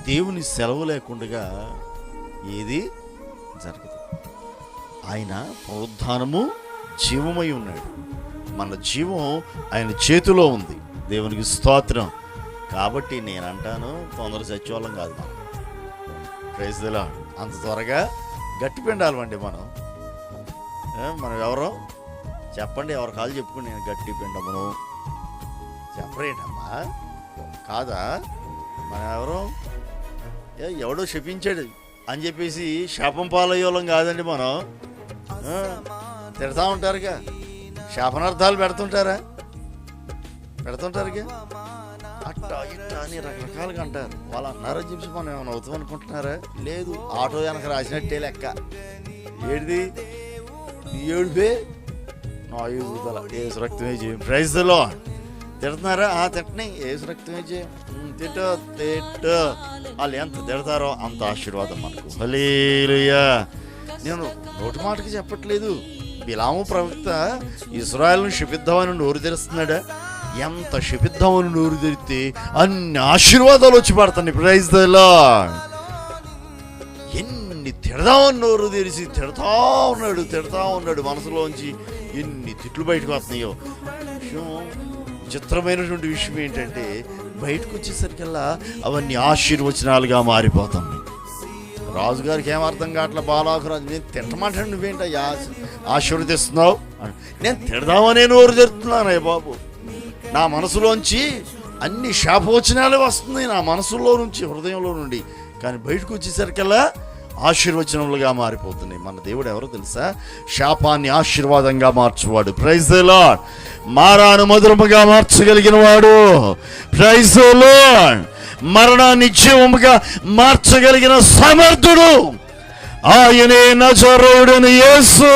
దేవుని సెలవు లేకుండా ఏది జరగదు. ఆయన పునరుద్ధానము జీవమై ఉన్నాడు. మన జీవం ఆయన చేతిలో ఉంది. దేవునికి స్తోత్రం. కాబట్టి నేను అంటాను, తొందర చచ్చేవాళ్ళం కాదు మనం. Praise the lord. అంత త్వరగా గట్టి పిండాలండి మనం. మనం ఎవరో చెప్పండి, ఎవరి కాళ్ళు చెప్పుకుని నేను గట్టి పిండమును చెప్పరేటమ్మా, కాదా? మనం ఎవరో ఎవడో శపించాడు అని చెప్పేసి శాపం పాలయ్యోళం కాదండి మనం. తిడతా ఉంటారుగా, శాపనార్థాలు పెడుతుంటారుగా, అట్టా ఇట్టా అని రకరకాలుగా అంటారు. వాళ్ళు అన్నారని చెప్పి మనం ఏమైనా అవుతాం అనుకుంటున్నారా? లేదు, ఆటో వెనక రాసినట్టే లెక్క. ఏడిది ఏడుపే నా ఏడుదల ఏసు రక్తమే చేయం. Praise the Lord. తిడుతున్నారా? తిట్టని ఏసు రక్తమే చేయం. తిట్టు వాళ్ళు ఎంత తిడతారో అంత ఆశీర్వాదం మనకు. హల్లెలూయా. నేను నోటి మాటకి చెప్పట్లేదు. బిలాము ప్రవక్త ఇశ్రాయేలును శపిద్దామని నోరు తెరుస్తున్నాడా? ఎంత శపిద్దామని నోరు తెరిస్తే అన్ని ఆశీర్వాదాలు వచ్చి పడతాయి. Praise the Lord. ఎన్ని తిడదామని నోరు తెరిచి తిడతా ఉన్నాడు. మనసులోంచి ఎన్ని తిట్లు బయటకు వస్తున్నాయో. చిత్రమైనటువంటి విషయం ఏంటంటే, బయటకు వచ్చేసరికల్లా అవన్నీ ఆశీర్వచనాలుగా మారిపోతాయి. రాజుగారికి ఏమర్థం కావట్లే. బాలాకురాజు, నేను తిట్టమంటాను, నువ్వేంట ఆశీర్వదిస్తున్నావు? నేను తిడదామనే నోరు తెరుతున్నానయ్య బాబు. నా మనసులోంచి అన్ని శాపవచనాలే వస్తున్నాయి, నా మనసులో నుంచి, హృదయంలో నుండి. కానీ బయటకు వచ్చేసరికల్లా ఆశీర్వచనములుగా మారిపోతున్నాయి. మన దేవుడు ఎవరో తెలుసా? శాపాన్ని ఆశీర్వాదంగా మార్చువాడు. Praise the lord. మారాను మధురముగా మార్చగలిగిన వాడు. Praise the Lord. మరణాన్ని జీవముగా మార్చగలిగిన సమర్థుడు ఆయనే నజరేయుడైన యేసు.